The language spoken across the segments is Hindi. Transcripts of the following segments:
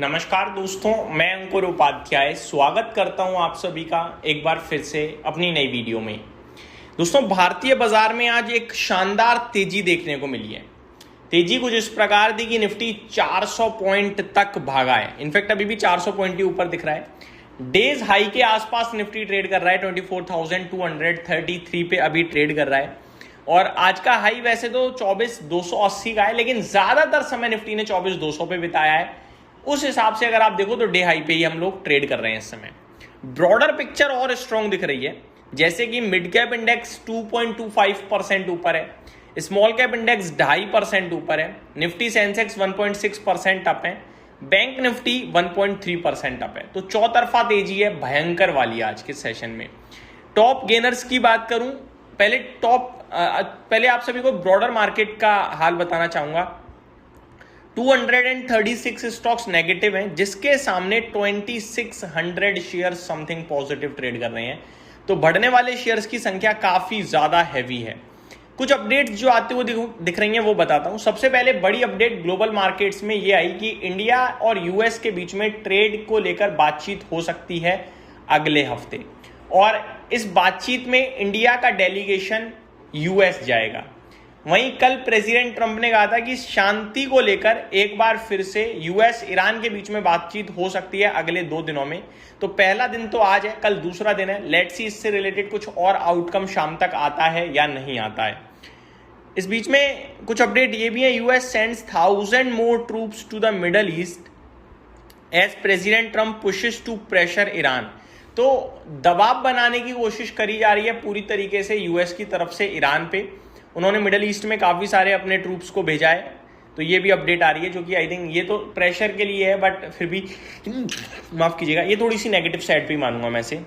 नमस्कार दोस्तों, मैं अंकुर उपाध्याय स्वागत करता हूं आप सभी का एक बार फिर से अपनी नई वीडियो में। दोस्तों, भारतीय बाजार में आज एक शानदार तेजी देखने को मिली है। तेजी कुछ इस प्रकार दी कि निफ्टी 400 पॉइंट तक भागा है। इनफैक्ट अभी भी 400 पॉइंट के ऊपर दिख रहा है। डेज हाई के आसपास निफ्टी ट्रेड कर रहा है, 24,233 पे अभी ट्रेड कर रहा है। और आज का हाई वैसे तो 24,280 का है, लेकिन ज्यादातर समय निफ्टी ने 24,200 पे बिताया है। उस हिसाब से अगर आप देखो तो डे हाई पे ही हम लोग ट्रेड कर रहे हैं इस समय। ब्रॉडर पिक्चर और स्ट्रॉन्ग दिख रही है, जैसे कि मिड कैप इंडेक्स 2.25% ऊपर है, स्मॉल कैप इंडेक्स 2.5% ऊपर है, निफ्टी सेंसेक्स 1.6% अप है, बैंक निफ्टी 1.3% अप है। तो चौतरफा तेजी है, भयंकर वाली आज के सेशन में। टॉप गेनर्स की बात करूं, पहले आप सभी को ब्रॉडर मार्केट का हाल बताना चाहूंगा। 236 स्टॉक्स नेगेटिव हैं, जिसके सामने 2600 शेयर्स समथिंग पॉजिटिव ट्रेड कर रहे हैं। तो बढ़ने वाले शेयर्स की संख्या काफी ज्यादा हैवी है। कुछ अपडेट्स जो आते हुए दिख रही हैं वो बताता हूं। सबसे पहले बड़ी अपडेट ग्लोबल मार्केट्स में ये आई कि इंडिया और यूएस के बीच में ट्रेड को लेकर बातचीत हो सकती है अगले हफ्ते, और इस बातचीत में इंडिया का डेलीगेशन यूएस जाएगा। वहीं कल प्रेसिडेंट ट्रंप ने कहा था कि शांति को लेकर एक बार फिर से यूएस ईरान के बीच में बातचीत हो सकती है अगले 2 दिनों में। तो पहला दिन तो आज है, कल दूसरा दिन है। लेट्स सी इससे रिलेटेड कुछ और आउटकम शाम तक आता है या नहीं आता है। इस बीच में कुछ अपडेट ये भी है, US sends 1000 more troops to the middle east as president Trump pushes to pressure Iran. तो दबाव बनाने की कोशिश करी जा रही है पूरी तरीके से यूएस की तरफ से ईरान पे। उन्होंने मिडल ईस्ट में काफ़ी सारे अपने ट्रूप्स को भेजा है। तो ये भी अपडेट आ रही है, जो कि आई थिंक ये तो प्रेशर के लिए है, बट फिर भी माफ कीजिएगा, ये थोड़ी सी नेगेटिव साइड पे मानूंगा मैं से।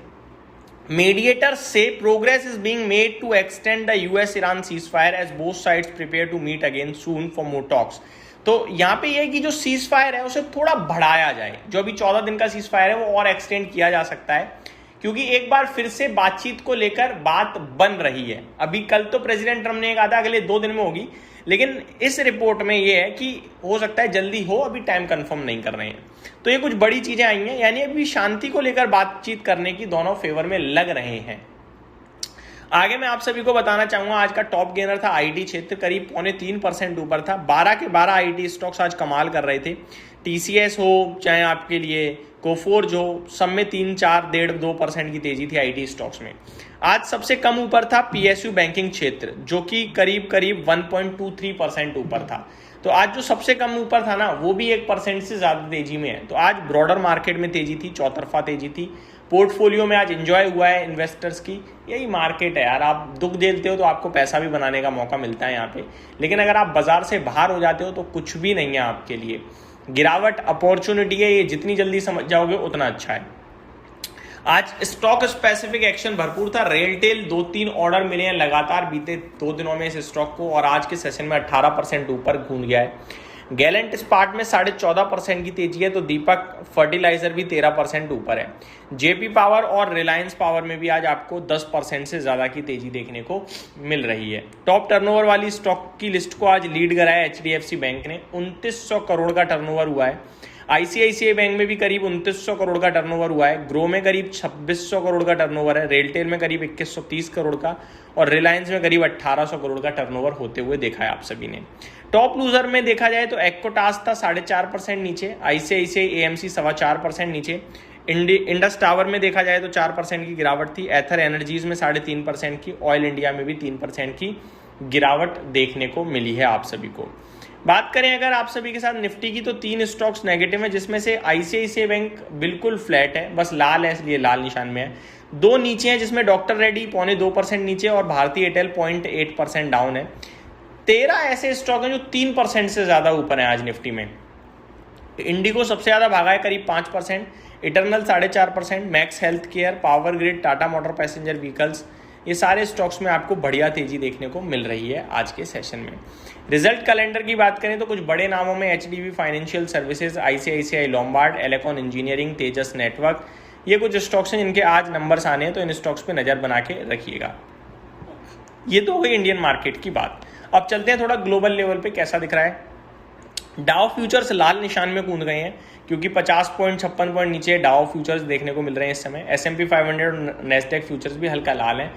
मीडिएटर से progress is being made to extend the US Iran ceasefire as both sides prepare to meet again soon for more talks. तो यहाँ पे ये कि जो सीज फायर है उसे थोड़ा बढ़ाया जाए। जो अभी 14 दिन का सीज फायर है वो और एक्सटेंड किया जा सकता है, क्योंकि एक बार फिर से बातचीत को लेकर बात बन रही है। अभी कल तो प्रेसिडेंट ट्रंप ने कहा था अगले 2 दिन में होगी, लेकिन इस रिपोर्ट में ये है कि हो सकता है जल्दी हो, अभी टाइम कंफर्म नहीं कर रहे हैं। तो ये कुछ बड़ी चीजें आई हैं, यानी अभी शांति को लेकर बातचीत करने की दोनों फेवर में लग रहे हैं। आगे मैं आप सभी को बताना चाहूंगा, आज का टॉप गेनर था आईटी क्षेत्र, करीब 3.25% ऊपर था। 12 के 12 आईटी स्टॉक्स आज कमाल कर रहे थे। टीसीएस हो चाहे आपके लिए कोफोर्ज हो, सब में 3, 4, 1.5-2% की तेजी थी आईटी स्टॉक्स में। आज सबसे कम ऊपर था पीएसयू बैंकिंग क्षेत्र, जो कि करीब 1.23% ऊपर था। तो आज जो सबसे कम ऊपर था ना, वो भी 1% से ज्यादा तेजी में है। तो आज ब्रॉडर मार्केट में तेजी थी, चौतरफा तेजी थी। पोर्टफोलियो में आज एंजॉय हुआ है इन्वेस्टर्स की। यही मार्केट है यार, आप दुख झेलते हो तो आपको पैसा भी बनाने का मौका मिलता है यहाँ पे, लेकिन अगर आप बाजार से बाहर हो जाते हो तो कुछ भी नहीं है आपके लिए। गिरावट अपॉर्चुनिटी है, ये जितनी जल्दी समझ जाओगे उतना अच्छा है। आज स्टॉक स्पेसिफिक एक्शन भरपूर था। रेलटेल 2-3 ऑर्डर मिले हैं लगातार बीते 2 दिनों में इस स्टॉक को, और आज के सेशन में 18% ऊपर घूम गया है। गैलेंट स्पार्ट में 14.5% की तेजी है, तो दीपक फर्टिलाइजर भी 13% ऊपर है। जेपी पावर और रिलायंस पावर में भी आज आपको 10% से ज्यादा की तेजी देखने को मिल रही है। टॉप टर्नओवर वाली स्टॉक की लिस्ट को आज लीड करा है एचडीएफसी बैंक ने, 2900 करोड़ का टर्नओवर हुआ है। आईसीआईसीआई बैंक में भी करीब 2900 करोड़ का टर्नओवर हुआ है। ग्रो में करीब 2600 करोड़ का टर्नओवर है। रेलटेल में करीब 2130 करोड़ का, और रिलायंस में करीब 1800 करोड़ का टर्नओवर होते हुए देखा है आप सभी ने। टॉप लूजर में देखा जाए तो एक्कोटास था 4.5% नीचे, आईसीआईसीआई एएमसी 4.25% नीचे, इंडस टावर में देखा जाए तो 4% की गिरावट थी, एथर एनर्जीज में 3.5% की, ऑयल इंडिया में भी 3% की गिरावट देखने को मिली है आप सभी को। बात करें अगर आप सभी के साथ निफ्टी की, तो 3 स्टॉक्स नेगेटिव है, जिसमें से आईसीआईसीआई बैंक बिल्कुल फ्लैट है, बस लाल है इसलिए लाल निशान में है। 2 नीचे हैं, जिसमें डॉक्टर रेड्डी 0.25% नीचे और भारतीय एयरटेल 0.8% डाउन है। 13 ऐसे स्टॉक हैं जो 3% से ज्यादा ऊपर है आज निफ्टी में। इंडिगो सबसे ज्यादा भागा है, करीब 5%, eternal 4.5%, max health care, power grid, Tata motor passenger vehicles, ये सारे स्टॉक्स में आपको बढ़िया तेजी देखने को मिल रही है आज के सेशन में। रिजल्ट कैलेंडर की बात करें तो कुछ बड़े नामों में HDB financial services, ICICI Lombard, Elecon engineering, Tejas network, ये कुछ स्टॉक्स हैं जिनके आज नंबर्स आने हैं, तो इन स्टॉक्स पे नजर बना के रखिएगा। ये तो हो गई इंडियन मार्केट की बात। अब चलते हैं थोड़ा ग्लोबल लेवल पे कैसा दिख रहा है। डाउ फ्यूचर्स लाल निशान में कूद गए हैं क्योंकि 50.56 पॉइंट नीचे डाउ फ्यूचर्स देखने को मिल रहे हैं इस समय। S&P 500 और नेस्डैक फ्यूचर्स भी हल्का लाल है।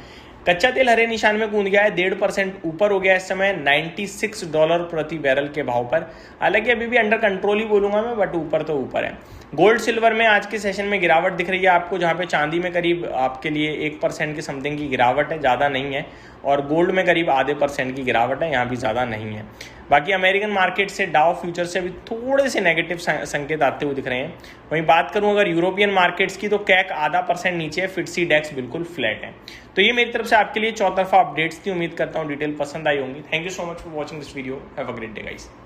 कच्चा तेल हरे निशान में कूद गया है, 1.5% ऊपर हो गया इस समय $96 प्रति बैरल के भाव पर। हालांकि अभी भी अंडर कंट्रोल ही बोलूंगा मैं, बट ऊपर तो ऊपर है। गोल्ड सिल्वर में आज के सेशन में गिरावट दिख रही है आपको, जहां पे चांदी में करीब आपके लिए 1% की समथिंग की गिरावट है, ज़्यादा नहीं है, और गोल्ड में करीब आधे % की गिरावट है, यहाँ भी ज़्यादा नहीं है। बाकी अमेरिकन मार्केट से डाउ फ्यूचर से भी थोड़े से नेगेटिव संकेत आते हुए दिख रहे हैं। वहीं बात करूं अगर यूरोपियन मार्केट्स की, तो कैक आधा % नीचे है, FTSE डेक्स बिल्कुल फ्लैट है। तो ये मेरी तरफ से आपके लिए चौतरफा अपडेट्स थी। उम्मीद करता हूँ डिटेल पसंद आई होंगी। Thank you so much for watching this video. Have a great day guys.